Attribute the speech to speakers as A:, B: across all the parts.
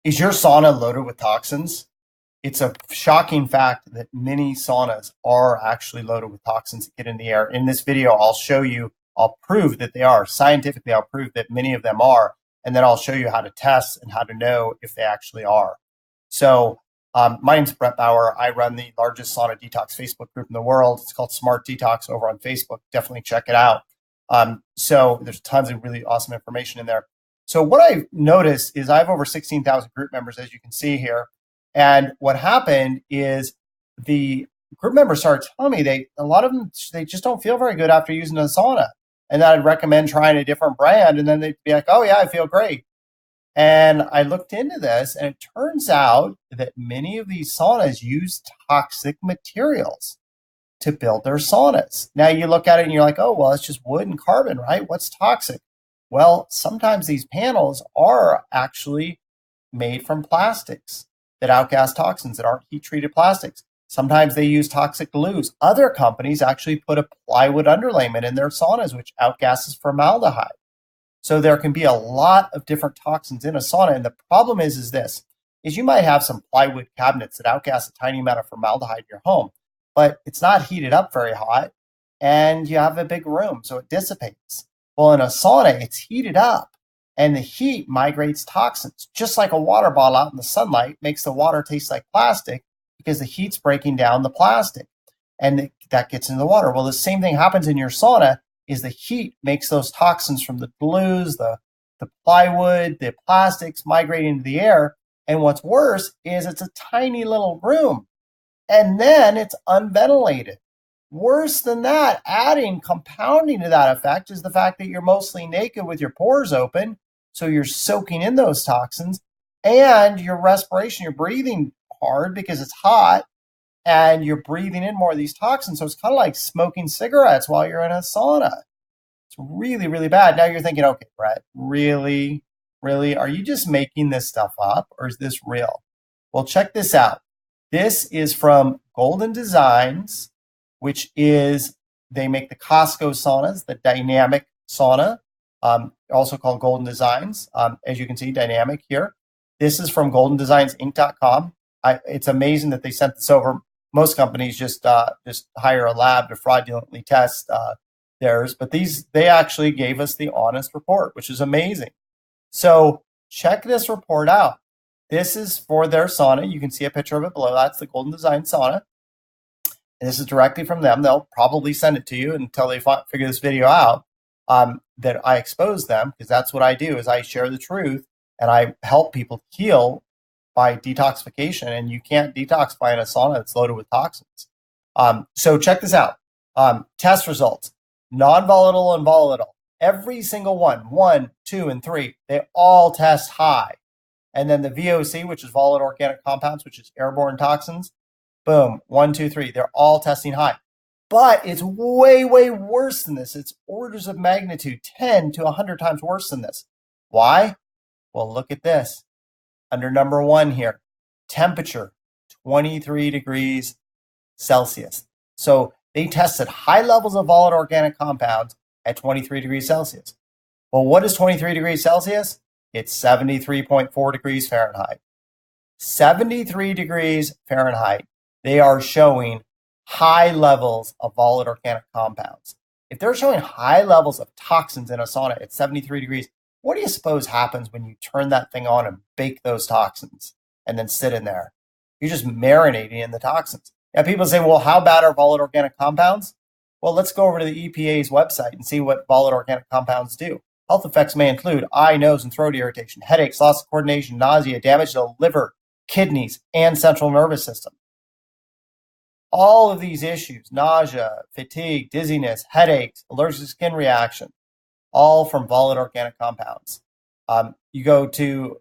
A: Is your sauna loaded with toxins? It's a shocking fact that many saunas are actually loaded with toxins that get in the air. In this video, I'll show you, I'll prove that they are. Scientifically, I'll prove that many of them are. And then I'll show you how to test and how to know if they actually are. So my name's Brett Bauer. I run the largest sauna detox Facebook group in the world. It's called Smart Detox over on Facebook. Definitely check it out. So there's tons of really awesome information in there. So what I've noticed is I have over 16,000 group members, as you can see here. And what happened is the group members started telling me a lot of them, they just don't feel very good after using a sauna. And then I'd recommend trying a different brand. And then they'd be like, oh yeah, I feel great. And I looked into this, and it turns out that many of these saunas use toxic materials to build their saunas. Now you look at it and you're like, oh, well, it's just wood and carbon, right? What's toxic? Well, sometimes these panels are actually made from plastics that outgas toxins, that aren't heat-treated plastics. Sometimes they use toxic glues. Other companies actually put a plywood underlayment in their saunas, which outgasses formaldehyde. So there can be a lot of different toxins in a sauna. And the problem is this, is you might have some plywood cabinets that outgas a tiny amount of formaldehyde in your home, but it's not heated up very hot, and you have a big room, so it dissipates. Well, in a sauna, it's heated up, and the heat migrates toxins, just like a water bottle out in the sunlight makes the water taste like plastic because the heat's breaking down the plastic, and that gets into the water. Well, the same thing happens in your sauna, is the heat makes those toxins from the glues, the plywood, the plastics migrate into the air. And what's worse is it's a tiny little room, and then it's unventilated. Worse than that, compounding to that effect is the fact that you're mostly naked with your pores open. So you're soaking in those toxins, and your respiration, you're breathing hard because it's hot, and you're breathing in more of these toxins. So it's kind of like smoking cigarettes while you're in a sauna. It's really, really bad. Now you're thinking, okay, Brett, really, are you just making this stuff up, or is this real? Well, check this out. This is from Golden Designs, which is, they make the Costco saunas, the dynamic sauna, also called Golden Designs. As you can see, dynamic here. This is from goldendesigns.inc.com. It's amazing that they sent this over. Most companies just hire a lab to fraudulently test theirs, but they actually gave us the honest report, which is amazing. So check this report out. This is for their sauna. You can see a picture of it below. That's the Golden Design sauna. And this is directly from them. They'll probably send it to you until they figure this video out, that I expose them, because that's what I do, is I share the truth, and I help people heal by detoxification. And you can't detox by in a sauna that's loaded with toxins. So check this out. Test results, non-volatile and volatile. Every single one, 2, and 3, they all test high. And then the VOC, which is volatile organic compounds, which is airborne toxins, boom, 1, 2, 3, they're all testing high. But it's way, way worse than this. It's orders of magnitude 10 to 100 times worse than this. Why? Well, look at this. Under number 1 here, temperature, 23 degrees Celsius. So they tested high levels of volatile organic compounds at 23 degrees Celsius. Well, what is 23 degrees Celsius? It's 73.4 degrees Fahrenheit. 73 degrees Fahrenheit. They are showing high levels of volatile organic compounds. If they're showing high levels of toxins in a sauna at 73 degrees, what do you suppose happens when you turn that thing on and bake those toxins and then sit in there? You're just marinating in the toxins. Now people say, well, how bad are volatile organic compounds? Well, let's go over to the EPA's website and see what volatile organic compounds do. Health effects may include eye, nose, and throat irritation, headaches, loss of coordination, nausea, damage to the liver, kidneys, and central nervous system. All of these issues, nausea, fatigue, dizziness, headaches, allergic skin reaction, all from volatile organic compounds. You go to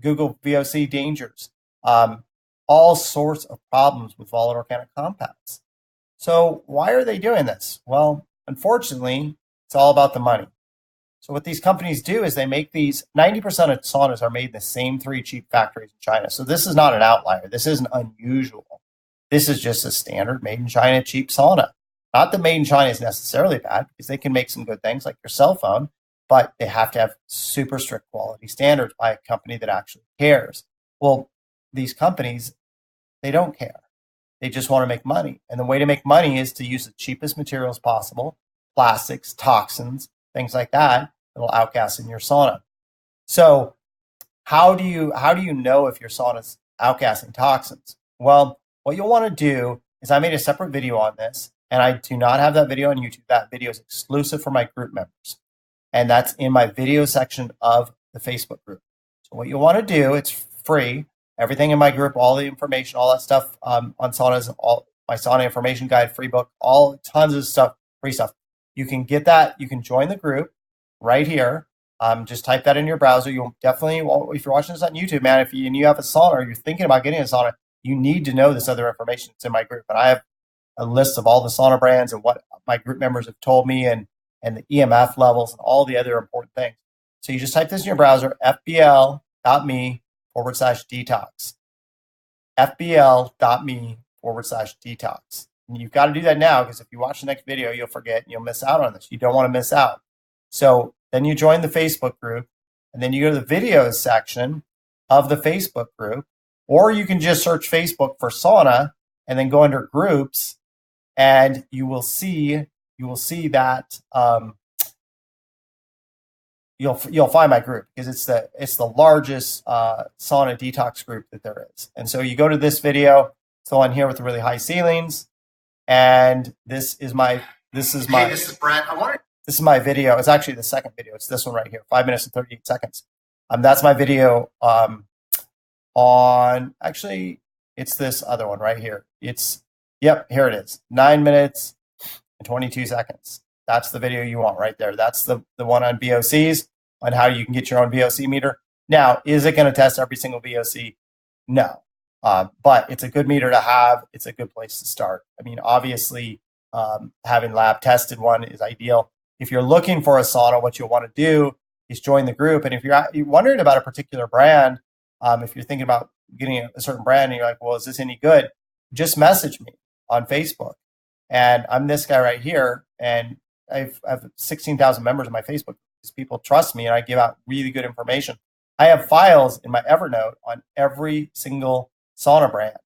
A: Google VOC dangers, all sorts of problems with volatile organic compounds. So why are they doing this? Well, unfortunately, it's all about the money. So what these companies do is they make these, 90% of saunas are made in the same 3 cheap factories in China. So this is not an outlier. This isn't unusual. This is just a standard made in China cheap sauna. Not that made in China is necessarily bad, because they can make some good things like your cell phone, but they have to have super strict quality standards by a company that actually cares. Well, these companies, they don't care. They just want to make money. And the way to make money is to use the cheapest materials possible, plastics, toxins, things like that, that'll outgas in your sauna. So how do you know if your sauna is outgassing toxins? Well, what you'll want to do is, I made a separate video on this, and I do not have that video on YouTube. That video is exclusive for my group members, and that's in my video section of the Facebook group. So what you'll want to do, it's free. Everything in my group, all the information, all that stuff on saunas, all my sauna information guide, free book, all tons of stuff, free stuff. You can get that. You can join the group right here. Just type that in your browser. You'll definitely, if you're watching this on YouTube, man, if you have a sauna or you're thinking about getting a sauna, you need to know this other information. It's in my group, and I have a list of all the sauna brands and what my group members have told me, and the EMF levels and all the other important things. So you just type this in your browser, fbl.me/detox. fbl.me/detox. And you've got to do that now, because if you watch the next video, you'll forget and you'll miss out on this. You don't want to miss out. So then you join the Facebook group, and then you go to the videos section of the Facebook group, or you can just search Facebook for sauna and then go under groups, and you will see that you'll find my group, because it's the largest sauna detox group that there is. And so you go to this video, it's the one here with the really high ceilings, and this is my
B: Hey, this is Brent.
A: this is my video. It's actually the second video. It's this one right here, 5 minutes and 38 seconds. That's my video on, actually, it's this other one right here. Yep, here it is, 9 minutes and 22 seconds. That's the video you want right there. That's the one on VOCs, on how you can get your own VOC meter. Now, is it going to test every single VOC? No. But it's a good meter to have. It's a good place to start. I mean, obviously, having lab tested one is ideal. If you're looking for a sauna, what you'll want to do is join the group. And if you're wondering about a particular brand, if you're thinking about getting a certain brand and you're like, well, is this any good? Just message me on Facebook. And I'm this guy right here. And I have 16,000 members in my Facebook because people trust me and I give out really good information. I have files in my Evernote on every single sauna brand.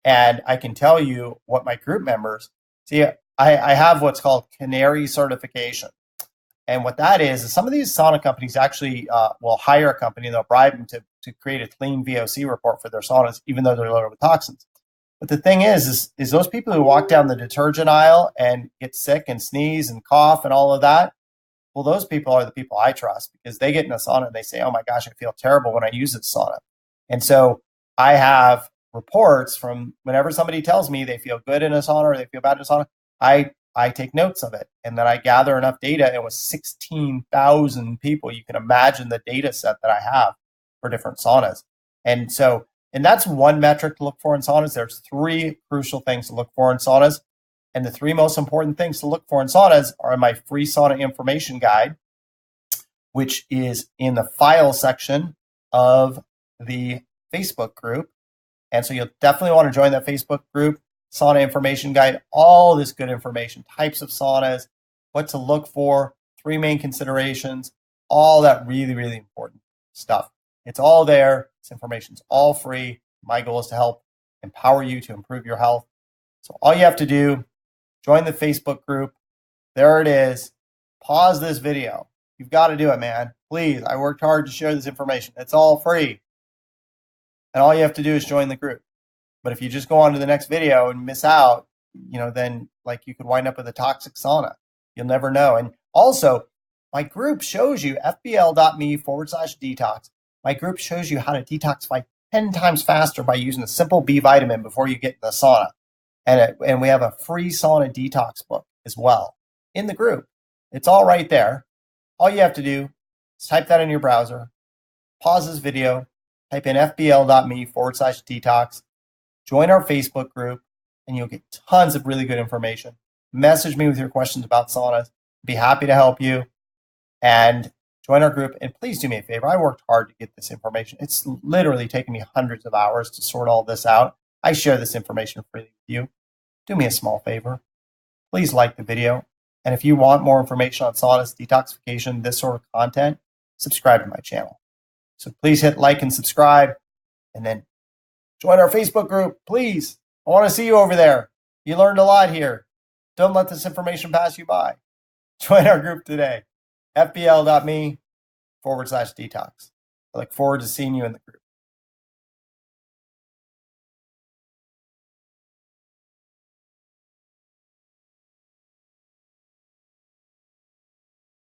A: And I can tell you what my group members see. I have what's called Canary certification. And what that is some of these sauna companies actually will hire a company and they'll bribe them to create a clean VOC report for their saunas, even though they're loaded with toxins. But the thing is those people who walk down the detergent aisle and get sick and sneeze and cough and all of that, well, those people are the people I trust, because they get in a sauna and they say, oh my gosh, I feel terrible when I use this sauna. And so I have reports from whenever somebody tells me they feel good in a sauna or they feel bad in a sauna, I take notes of it, and then I gather enough data. It was 16,000 people. You can imagine the data set that I have for different saunas. And that's one metric to look for in saunas. There's three crucial things to look for in saunas. And the three most important things to look for in saunas are in my free sauna information guide, which is in the file section of the Facebook group. And so you'll definitely want to join that Facebook group. Sauna information guide, all this good information, types of saunas, what to look for, three main considerations, all that really, really important stuff. It's all there. This information's all free. My goal is to help empower you to improve your health. So all you have to do, join the Facebook group. There it is. Pause this video. You've got to do it, man. Please, I worked hard to share this information. It's all free. And all you have to do is join the group. But if you just go on to the next video and miss out, then like you could wind up with a toxic sauna. You'll never know. And also, my group shows you, fbl.me/detox. My group shows you how to detoxify 10 times faster by using a simple B vitamin before you get in the sauna. And we have a free sauna detox book as well in the group. It's all right there. All you have to do is type that in your browser, pause this video, type in fbl.me/detox. Join our Facebook group, and you'll get tons of really good information. Message me with your questions about saunas. Be happy to help you. And join our group. And please do me a favor. I worked hard to get this information. It's literally taken me hundreds of hours to sort all this out. I share this information freely with you. Do me a small favor. Please like the video. And if you want more information on saunas, detoxification, this sort of content, subscribe to my channel. So please hit like and subscribe. And then join our Facebook group, please. I want to see you over there. You learned a lot here. Don't let this information pass you by. Join our group today, fbl.me/detox. I look forward to seeing you in the group.